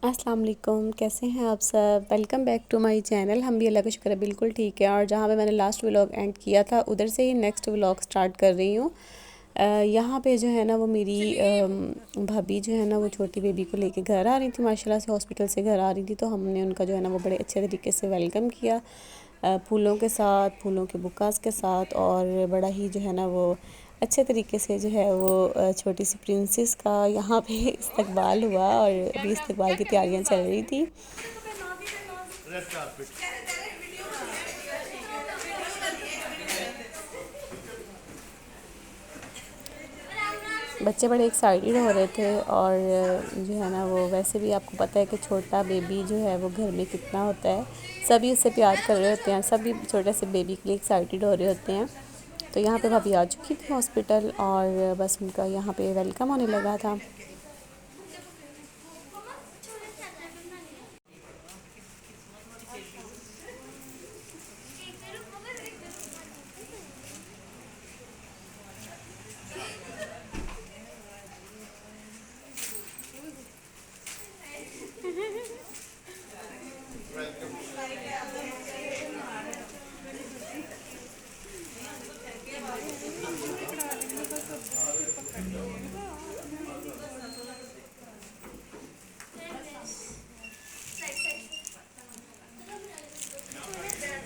अस्सलाम वालेकुम, कैसे हैं आप सब। Welcome back to my channel. हम भी अल्लाह का शुक्र है बिल्कुल ठीक है। और जहाँ पे मैंने लास्ट व्लॉग एंड किया था उधर से ही नेक्स्ट व्लॉग स्टार्ट कर रही हूँ। यहाँ पे जो है ना वो मेरी भाभी जो है ना वो छोटी बेबी को लेके घर आ रही थी, माशाल्लाह से हॉस्पिटल से घर आ रही थी। तो हमने उनका जो है ना वो बड़े अच्छे तरीके से वेलकम किया, फूलों के साथ, फूलों के बुक्कास के साथ। और बड़ा ही जो है ना वो अच्छे तरीके से जो है वो छोटी सी प्रिंसेस का यहाँ पे इस्तकबाल हुआ। और अभी इस्तकबाल की तैयारियाँ चल रही थी। बच्चे बड़े एक्साइटेड हो रहे थे। और जो है ना वो वैसे भी आपको पता है कि छोटा बेबी जो है वो घर में कितना होता है, सभी उससे प्यार कर रहे होते हैं, सभी छोटे से बेबी के लिए एक्साइटेड हो रहे होते हैं। तो यहाँ पे भाभी आ चुकी थी हॉस्पिटल और बस उनका यहाँ पे वेलकम होने लगा था।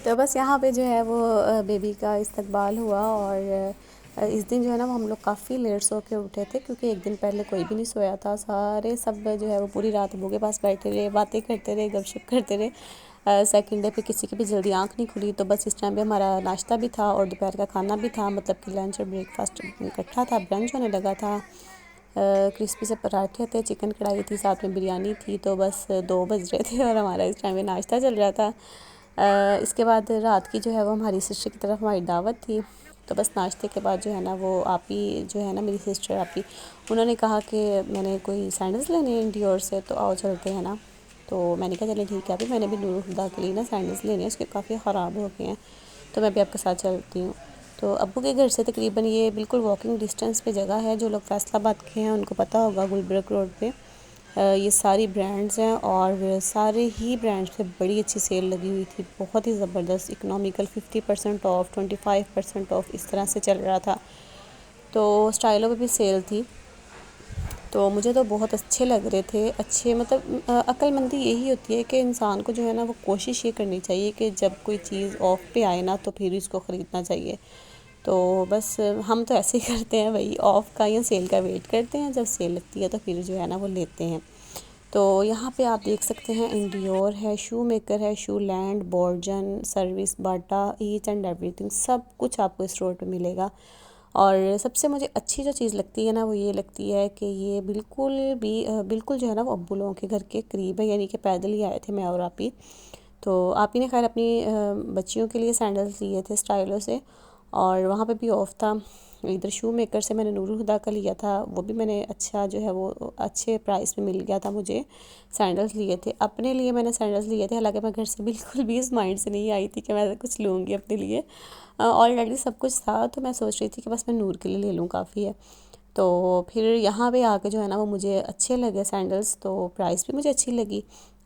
तो बस यहाँ पे जो है वो बेबी का इस्तकबाल हुआ। और इस दिन जो है ना वो हम लोग काफ़ी लेट सो के उठे थे, क्योंकि एक दिन पहले कोई भी नहीं सोया था। सारे सब जो है वो पूरी रात अब्बू के पास बैठे रहे, बातें करते रहे, गपशप करते रहे। सेकंड डे पे किसी की भी जल्दी आंख नहीं खुली। तो बस इस टाइम पे हमारा नाश्ता भी था और दोपहर का खाना भी था, मतलब कि लंच और ब्रेकफास्ट इकट्ठा था। ब्रंच होने लगा था। क्रिस्पी से पराठे थे, चिकन कढ़ाई थी, साथ में बिरयानी थी। तो बस 2 बज रहे थे और हमारा इस टाइम पे नाश्ता चल रहा था। इसके बाद रात की जो है वो हमारी सिस्टर की तरफ हमारी दावत थी। तो बस नाश्ते के बाद जो है ना वो आपी जो है ना मेरी सिस्टर आपी, उन्होंने कहा कि मैंने कोई सैंडल्स लेने हैं इंडियोर से, तो आओ चलते हैं ना। तो मैंने कहा चलें ठीक है। अभी मैंने भी नूर खुदा के लिए ना सैंडल्स लेने हैं, उसके काफ़ी ख़राब हो गए हैं, तो मैं भी आपके साथ चलती हूँ। तो अब्बू के घर से तकरीबन ये बिल्कुल वॉकिंग डिस्टेंस पे जगह है। जो लोग फैसलाबाद के हैं उनको पता होगा, गुलबर्ग रोड पे ये सारी ब्रांड्स हैं और सारे ही ब्रांड्स पे बड़ी अच्छी सेल लगी हुई थी, बहुत ही ज़बरदस्त इकोनॉमिकल। 50% ऑफ, 25% ऑफ, इस तरह से चल रहा था। तो स्टाइलों पे भी सेल थी। तो मुझे तो बहुत अच्छे लग रहे थे, अच्छे मतलब अक्लमंदी यही होती है कि इंसान को जो है ना वो कोशिश ये करनी चाहिए कि जब कोई चीज़ ऑफ पे आए ना तो फिर इसको ख़रीदना चाहिए। तो बस हम तो ऐसे ही करते हैं भाई, ऑफ़ का या सेल का वेट करते हैं, जब सेल लगती है तो फिर जो है ना वो लेते हैं। तो यहाँ पे आप देख सकते हैं इंडियोर है, शू मेकर है, शू लैंड, बॉर्जन, service, Bata, each and everything, सब कुछ आपको इस स्टोर पे मिलेगा। और सबसे मुझे अच्छी जो चीज़ लगती है ना वो ये लगती है कि ये बिल्कुल भी बिल्कुल जो है ना वो अब्बू लोगों के घर के करीब है, यानी कि पैदल ही आए थे मैं और आपी। तो आप ही ने खैर अपनी बच्चियों के लिए सैंडल्स लिए थे स्टाइलों से, और वहाँ पे भी ऑफ था। इधर शू मेकर से मैंने नूरुल हुदा का लिया था, वो भी मैंने अच्छा जो है वो अच्छे प्राइस में मिल गया था मुझे। सैंडल्स लिए थे अपने लिए, मैंने सैंडल्स लिए थे, हालांकि मैं घर से बिल्कुल भी इस माइंड से नहीं आई थी कि मैं कुछ लूँगी अपने लिए। ऑलरेडी सब कुछ था, तो मैं सोच रही थी कि बस मैं नूर के लिए ले लूँ, काफ़ी है। तो फिर यहाँ पे आके जो है ना वो मुझे अच्छे लगे सैंडल्स, तो प्राइस भी मुझे अच्छी लगी।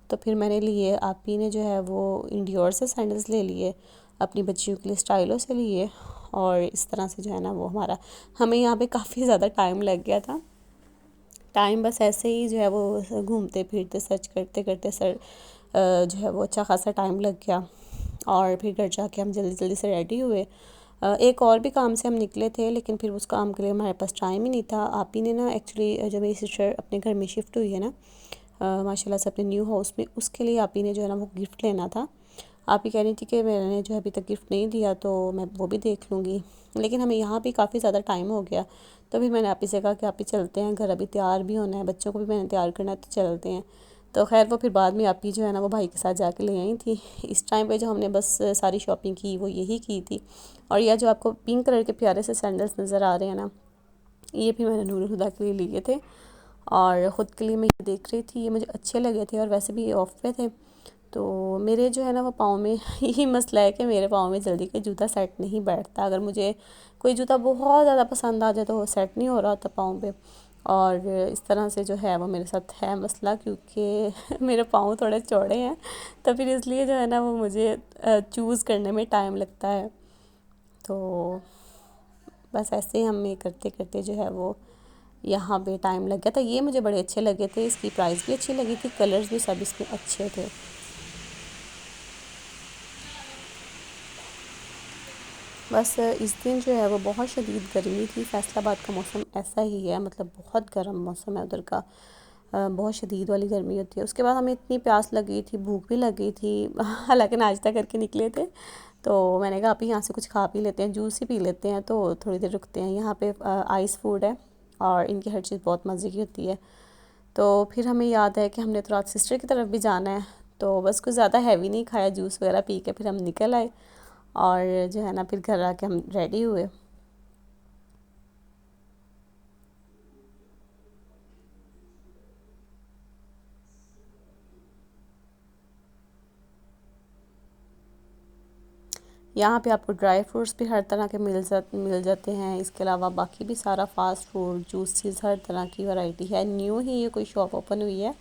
तो फिर मैंने लिए, आप ही ने जो है वो इंडियोर से सैंडल्स ले लिए, अपनी बच्चियों के लिए स्टाइलों से लिए। और इस तरह से जो है ना वो हमें यहाँ पे काफ़ी ज़्यादा टाइम लग गया था। टाइम बस ऐसे ही जो है वो घूमते फिरते सर्च करते करते जो है वो अच्छा खासा टाइम लग गया। और फिर घर जाके हम जल्दी जल्दी से रेडी हुए। एक और भी काम से हम निकले थे, लेकिन फिर उस काम के लिए हमारे पास टाइम ही नहीं था। आप ही ने ना एक्चुअली जब मेरी सिस्टर अपने घर में शिफ्ट हुई है ना माशाल्लाह से अपने न्यू हाउस में, उसके लिए आप ही ने जो है ना वो गिफ्ट लेना था। आप ही कह रही थी कि मैंने जो है अभी तक गिफ्ट नहीं दिया, तो मैं वो भी देख लूँगी। लेकिन हमें यहाँ भी काफ़ी ज़्यादा टाइम हो गया, तो फिर मैंने आप ही से कहा कि आप ही चलते हैं घर, अभी तैयार भी होना है, बच्चों को भी मैंने तैयार करना है, तो चलते हैं। तो खैर वो फिर बाद में आप ही जो है ना वो भाई के साथ जाके ले आई थी। इस टाइम पे जो हमने बस सारी शॉपिंग की वो यही की थी। और यह जो आपको पिंक कलर के प्यारे से सैंडल्स नज़र आ रहे हैं ना, ये भी मैंने नूर हुदा के लिए लिए थे। और ख़ुद के लिए मैं ये देख रही थी, ये मुझे अच्छे लगे थे और वैसे भी ये ऑफ पे थे। तो मेरे जो है ना वो पाँव में यही मसला है कि मेरे पाँव में जल्दी कोई जूता सेट नहीं बैठता। अगर मुझे कोई जूता बहुत ज़्यादा पसंद आ जाए तो वो सेट नहीं हो रहा होता पाँव पे। और इस तरह से जो है वो मेरे साथ है मसला, क्योंकि मेरे पाँव थोड़े चौड़े हैं, तो फिर इसलिए जो है ना वो मुझे चूज़ करने में टाइम लगता है। तो बस ऐसे ही हमें करते करते जो है वो यहाँ पे टाइम लग गया था। ये मुझे बड़े अच्छे लगे थे, इसकी प्राइस भी अच्छी लगी थी, कलर्स भी सब इसमें अच्छे थे। बस इस दिन जो है वो बहुत शदीद गर्मी थी। फैसलाबाद का मौसम ऐसा ही है, मतलब बहुत गर्म मौसम है उधर का। बहुत शदीद वाली गर्मी होती है। उसके बाद हमें इतनी प्यास लगी थी, भूख भी लगी थी हालांकि नाश्ता करके निकले थे, तो मैंने कहा आप यहाँ से कुछ खा पी लेते हैं, जूस ही पी लेते हैं, तो थोड़ी देर रुकते हैं। यहाँ पे आइस फूड है और इनकी हर चीज़ बहुत मज़े की होती है। तो फिर हमें याद है कि हमने तो रात सिस्टर की तरफ भी जाना है, तो बस कुछ ज़्यादा हैवी नहीं खाया, जूस वगैरह पी के फिर हम निकल आए और जो है ना फिर घर आके हम रेडी हुए। यहाँ पे आपको ड्राई फ्रूट्स भी हर तरह के मिल जाते हैं। इसके अलावा बाकी भी सारा फास्ट फूड, जूसेस, हर तरह की वैरायटी है। न्यू ही ये कोई शॉप ओपन हुई है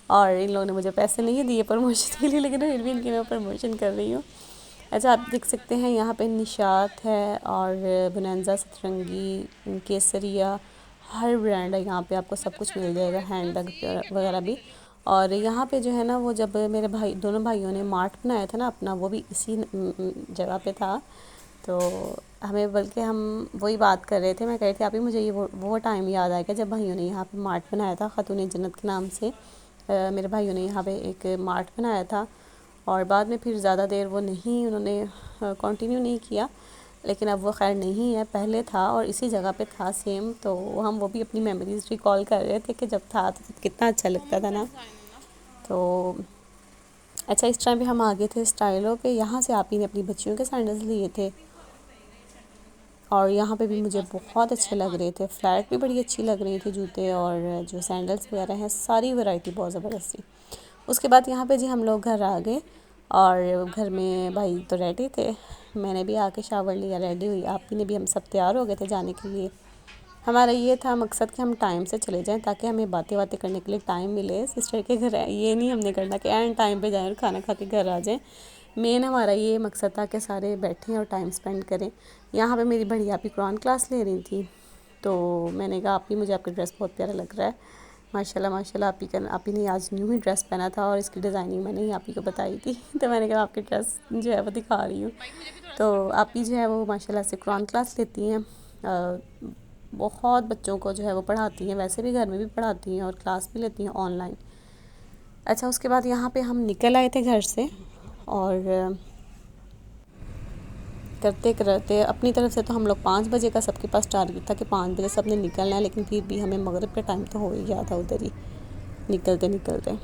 और इन लोगों ने मुझे पैसे नहीं दिए प्रमोशन के लिए, लेकिन फिर भी इनकी मैं प्रमोशन कर रही हूँ। अच्छा, आप देख सकते हैं यहाँ पे निशात है और बोनांजा, सतरंगी, केसरिया, हर ब्रांड है यहाँ पे, आपको सब कुछ मिल जाएगा, हैंड बैग वगैरह भी। और यहाँ पे जो है ना वो जब मेरे भाई, दोनों भाइयों ने मार्ट बनाया था ना अपना, वो भी इसी जगह पे था। तो हमें, बल्कि हम वही बात कर रहे थे, मैं कह रही थी अभी मुझे ये वो टाइम याद आ गया जब भाइयों ने यहाँ पे मार्ट बनाया था, खातून जन्नत के नाम से। मेरे भाइयों ने यहाँ पे एक मार्ट बनाया था और बाद में फिर ज़्यादा देर वो नहीं, उन्होंने कंटिन्यू नहीं किया, लेकिन अब वो खैर नहीं है, पहले था और इसी जगह पे था सेम। तो हम वो भी अपनी मेमोरीज रिकॉल कर रहे थे कि जब था तो कितना अच्छा लगता था ना। तो अच्छा, इस टाइम पे हम आ गए थे स्टाइलों पे। यहाँ से आप ही ने अपनी बच्चियों के सैंडल्स लिए थे और यहाँ पे भी मुझे बहुत अच्छे लग रहे थे। फ्लैट भी बड़ी अच्छी लग रही थी, जूते और जो सैंडल्स वगैरह हैं, सारी वैरायटी बहुत ज़बरदस्त थी। उसके बाद यहाँ पे जी हम लोग घर आ गए और घर में भाई तो रेडी थे, मैंने भी आके शावर लिया, रेडी हुई, आप ही ने भी, हम सब तैयार हो गए थे जाने के लिए। हमारा ये था मकसद कि हम टाइम से चले जाएं ताकि हमें बातें बातें करने के लिए टाइम मिले सिस्टर के घर। ये नहीं हमने करना कि एंड टाइम पे जाएं और खाना खा के घर आ जाएं। मेन हमारा ये मकसद था कि सारे बैठें और टाइम स्पेंड करें। यहाँ पे मेरी बड़ी आपी कुरान क्लास ले रही थी, तो मैंने कहा आपी मुझे आपका ड्रेस बहुत प्यारा लग रहा है, माशाल्लाह माशाल्लाह। आपी ने आज न्यू ही ड्रेस पहना था और इसकी डिज़ाइनिंग मैंने ही आपी को बताई थी तो मैंने कहा आपकी ड्रेस जो है वो दिखा रही हूँ। तो आपी जो है वो माशाल्लाह से कुरान क्लास लेती हैं, बहुत बच्चों को जो है वो पढ़ाती हैं, वैसे भी घर में भी पढ़ाती हैं और क्लास भी लेती हैं ऑनलाइन। अच्छा, उसके बाद यहाँ पे हम निकल आए थे घर से और करते करते अपनी तरफ से तो हम लोग 5 बजे का सबके पास टारगेट था कि 5 बजे सब ने निकलना है, लेकिन फिर भी हमें मगरिब का टाइम तो हो ही गया था उधर ही निकलते निकलते।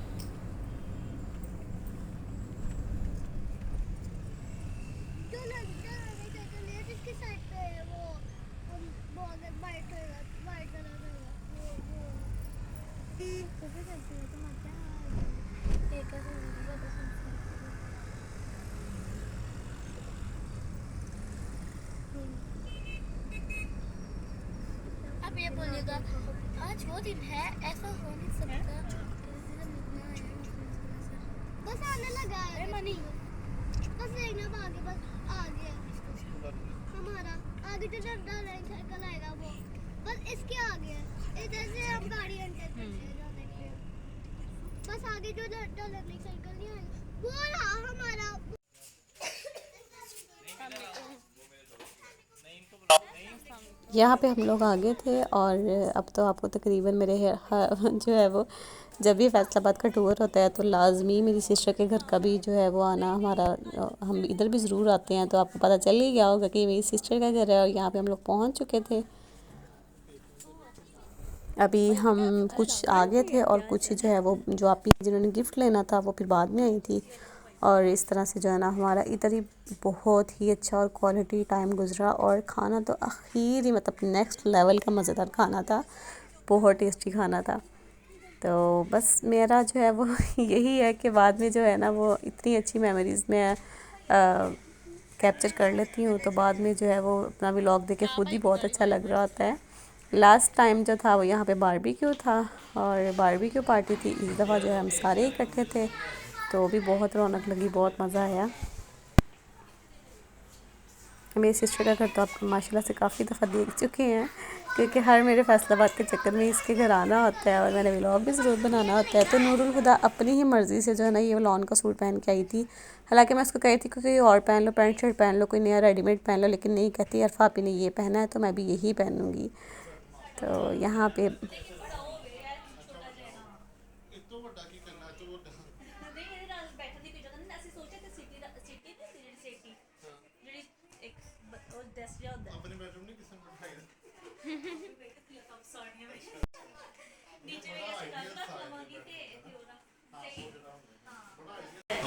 अब ये बोलिएगा आज वो दिन है, ऐसा हो नहीं सकता, बस आने लगा है मनी, बस देखना आगे, बस आ गया हमारा आगे जो डर साइकिल आएगा वो बस इसके आगे है, इधर से हम गाड़ी एंटर करते हैं, बस आगे जो डर साइकिल नहीं आएगा वो रहा हमारा। यहाँ पे हम लोग आ गए थे और अब तो आपको तकरीबन मेरे जो है वो, जब भी फैसलाबाद का टूर होता है तो लाजमी मेरी सिस्टर के घर का भी जो है वो आना हमारा, हम इधर भी ज़रूर आते हैं, तो आपको पता चल ही गया होगा कि मेरी सिस्टर का घर है और यहाँ पे हम लोग पहुँच चुके थे। अभी हम कुछ आगे थे और कुछ जो है वो, जो आप जिन्होंने गिफ्ट लेना था वो फिर बाद में आई थी। और इस तरह से जो है ना हमारा इधर ही बहुत ही अच्छा और क्वालिटी टाइम गुजरा और खाना तो आखिर ही मतलब नेक्स्ट लेवल का मज़ेदार खाना था, बहुत टेस्टी खाना था। तो बस मेरा जो है वो यही है कि बाद में जो है ना वो इतनी अच्छी मेमोरीज़ में कैप्चर कर लेती हूँ, तो बाद में जो है वो अपना व्लॉग देख के खुद ही बहुत अच्छा लग रहा होता है। लास्ट टाइम जो था वो यहाँ पे बारबेक्यू था और बारबेक्यू पार्टी थी। इस दफ़ा जो है हम सारे इकट्ठे थे तो भी बहुत रौनक लगी, बहुत मज़ा आया। मेरी सिस्टर का घर तो आप माशाल्लाह से काफ़ी दफ़ा देख चुके हैं क्योंकि हर मेरे फैसलाबाद के चक्कर में इसके घर आना होता है और मैंने व्लॉग भी ज़रूर बनाना होता है। तो नूरुल हुदा अपनी ही मर्ज़ी से जो है ना ये लॉन का सूट पहन के आई थी। हालांकि मैं उसको कही थी कि कोई और पहन लो, पैंट शर्ट पहन लो, कोई नया रेडीमेड पहन लो, लेकिन नहीं, कहती अरफा आपी ने ये पहना है तो मैं भी यही पहनूँगी। तो यहाँ पे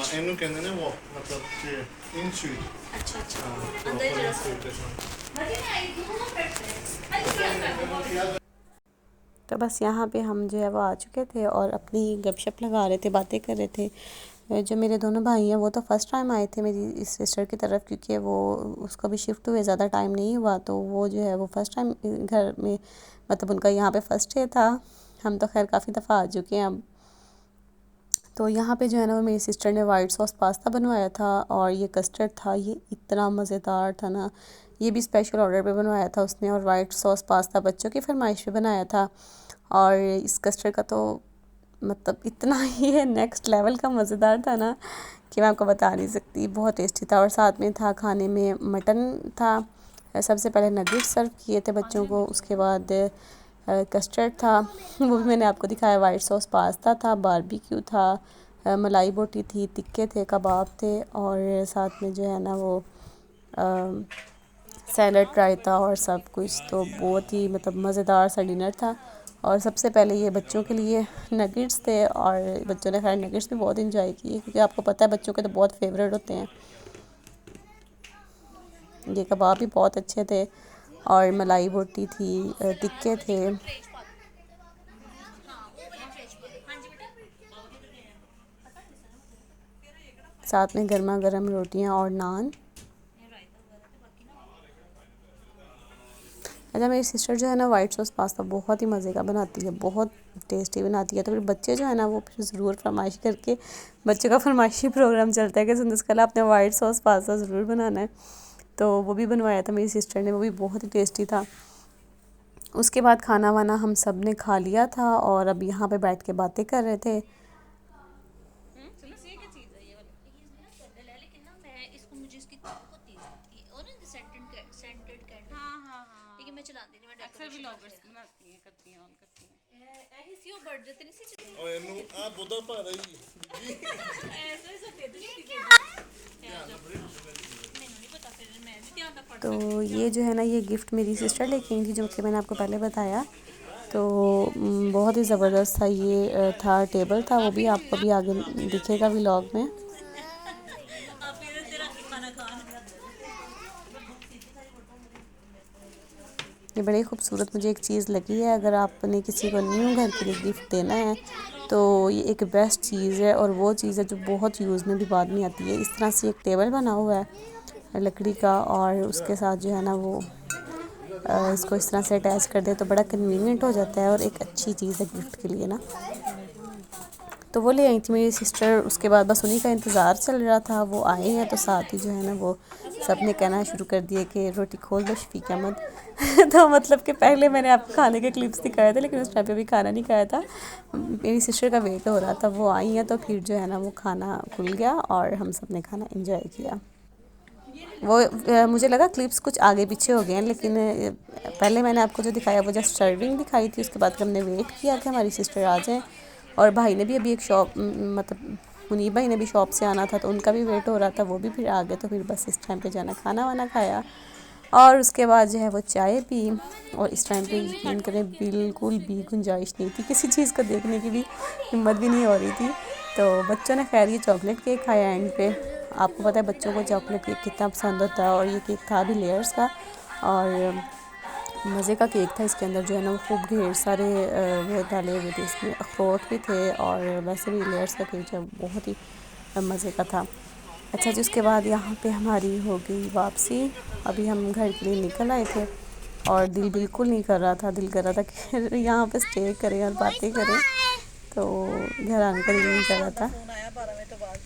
ਇਹਨੂੰ ਕਹਿੰਦੇ ਨੇ ਉਹ ਮਤਲਬ ਕਿ ਇਨ ਸੂਟ। ਅੱਛਾ ਅੱਛਾ ਅੰਦਰ ਜਿਹੜਾ ਸੂਟ तो बस यहाँ पे हम जो है वो आ चुके थे और अपनी गपशप लगा रहे थे, बातें कर रहे थे। जो मेरे दोनों भाई हैं वो तो फ़र्स्ट टाइम आए थे मेरी इस सिस्टर की तरफ, क्योंकि वो उसको भी शिफ्ट हुए ज़्यादा टाइम नहीं हुआ, तो वो जो है वो फ़र्स्ट टाइम घर में, मतलब उनका यहाँ पे फ़र्स्ट डे था। हम तो खैर काफ़ी दफ़ा आ चुके हैं अब। तो यहाँ पे जो है ना वो मेरी सिस्टर ने वाइट सॉस पास्ता बनवाया था और ये कस्टर्ड था, ये इतना मज़ेदार था ना। ये भी स्पेशल ऑर्डर पे बनवाया था उसने, और वाइट सॉस पास्ता बच्चों की फरमाइश पे बनाया था। और इस कस्टर्ड का तो मतलब इतना ये नेक्स्ट लेवल का मज़ेदार था ना कि मैं आपको बता नहीं सकती, बहुत टेस्टी था। और साथ में था खाने में मटन था। सबसे पहले नगेट सर्व किए थे बच्चों को, उसके बाद कस्टर्ड था, वो भी मैंने आपको दिखाया। वाइट सॉस पास्ता था, बारबेक्यू था, मलाई बोटी थी, टिक्के थे, कबाब थे, और साथ में जो है ना वो सैलड रायता और सब कुछ। तो बहुत ही मतलब मज़ेदार सा डिनर था। और सबसे पहले ये बच्चों के लिए नगेट्स थे और बच्चों ने खैर नगेट्स भी बहुत इंजॉय किए, क्योंकि आपको पता है बच्चों के तो बहुत फेवरेट होते हैं। ये कबाब भी बहुत अच्छे थे और मलाई बोटी थी, टिक्के थे। साथ में गर्मा गर्म रोटियां और नान। अच्छा, मेरी सिस्टर जो है ना वाइट सॉस पास्ता बहुत ही मज़े का बनाती है, बहुत टेस्टी बनाती है। तो फिर बच्चे जो है ना वो फिर ज़रूर फरमाइश करके, बच्चों का फरमाइशी प्रोग्राम चलता है कि सुंदस कल आपने वाइट सॉस पास्ता ज़रूर बनाना है। तो वो भी बनवाया था मेरी सिस्टर ने, वो भी बहुत ही टेस्टी था। उसके बाद खाना वाना हम सब ने खा लिया था और अब यहाँ पे बैठ के बातें कर रहे थे। ਓਏ ਇਹਨੂੰ ਆ ਬੁੱਧਾ ਭਾਰਾ ਹੀ तो ये जो है ना ये गिफ्ट मेरी सिस्टर लेके आई थी, जो कि मैंने आपको पहले बताया। तो बहुत ही ज़बरदस्त था ये था, टेबल था, वो भी आपको भी आगे दिखेगा व्लॉग में। ये बड़ी खूबसूरत मुझे एक चीज़ लगी है। अगर आपने किसी को न्यू घर के लिए गिफ्ट देना है तो ये एक बेस्ट चीज़ है, और वो चीज़ है जो बहुत यूज़ में भी बाद में आती है। इस तरह से एक टेबल बना हुआ है लकड़ी का, और उसके साथ जो है ना वो इसको इस तरह से अटैच कर दे तो बड़ा कन्वीनियंट हो जाता है, और एक अच्छी चीज़ है गिफ्ट के लिए ना। तो वो ले आई थी मेरी सिस्टर। उसके बाद बस उन्हीं का इंतज़ार चल रहा था, वो आए हैं तो साथ ही जो है ना वो सब ने कहना शुरू कर दिया कि रोटी खोल दो शफीक अहमद। तो मतलब कि पहले मैंने आपको खाने के क्लिप्स दिखाए थे, लेकिन उस टाइम पे भी खाना नहीं खाया था, मेरी सिस्टर का वेट हो रहा था। वो आई हैं तो फिर जो है ना वो खाना खुल गया और हम सब ने खाना इंजॉय किया। वो मुझे लगा क्लिप्स कुछ आगे पीछे हो गए हैं, लेकिन पहले मैंने आपको जो दिखाया वो जस्ट सर्विंग दिखाई थी। उसके बाद हमने वेट किया कि हमारी सिस्टर आ जाएँ, और भाई ने भी अभी एक शॉप, मतलब मुनीब भाई ने भी शॉप से आना था तो उनका भी वेट हो रहा था, वो भी फिर आ गए। तो फिर बस इस टाइम पे जाना खाना वाना खाया और उसके बाद जो है वो चाय पी। और इस टाइम पे यकीन करें बिल्कुल भी गुंजाइश नहीं थी, किसी चीज़ को देखने की भी हिम्मत भी नहीं हो रही थी। तो बच्चों ने खैर ये चॉकलेट केक खाया एंड पे। आपको पता है बच्चों को चॉकलेट केक कितना पसंद होता है, और ये केक था भी लेयर्स का और मज़े का केक था। इसके अंदर जो है ना वो खूब ढेर सारे वो डाले हुए थे, इसमें अखरोट भी थे, और वैसे भी लेयर्स का केक जो बहुत ही मज़े का था। अच्छा जी, उसके बाद यहाँ पे हमारी हो गई वापसी। अभी हम घर के लिए निकल आए थे और दिल बिल्कुल नहीं कर रहा था, दिल कर रहा था कि यहाँ पे स्टे करें और बातें करें, तो घर आने का दिल नहीं कर रहा था। फोन आया 12 बजे के बाद।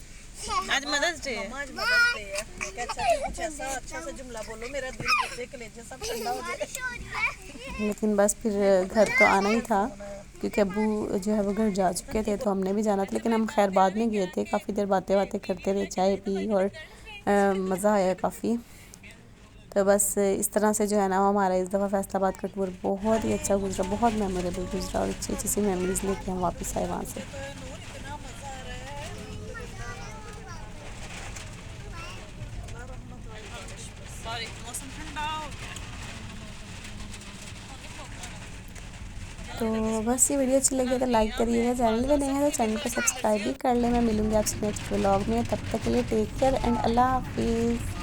आज मदर्स डे है। आज मदर्स डे है। मैं कहा अच्छा कुछ ऐसा अच्छा सा जुमला बोलो, मेरा दिल बच्चे कलेजे सब ठंडा हो जाए। लेकिन बस फिर घर तो आना ही था, क्योंकि अब्बू जो है वो घर जा चुके थे, तो हमने भी जाना था। लेकिन हम खैर बाद में गए थे, काफ़ी देर बातें करते रहे, चाय पी और मज़ा आया काफ़ी। तो बस इस तरह से जो है ना हमारा इस दफ़ा फैसलाबाद का टूर बहुत ही अच्छा गुजरा, बहुत मेमोरेबल गुजरा और अच्छी अच्छी सी मेमोरीज़ लेके हम वापस आए वहाँ से। मौसम ठंडा तो बस ये वीडियो अच्छी लगी तो लाइक करिएगा, चैनल पे नए हैं तो चैनल को सब्सक्राइब भी कर लें। मैं मिलूँगी आपसे नेक्स्ट व्लॉग में, तब तक के लिए टेक केयर एंड अल्लाह हाफिज़।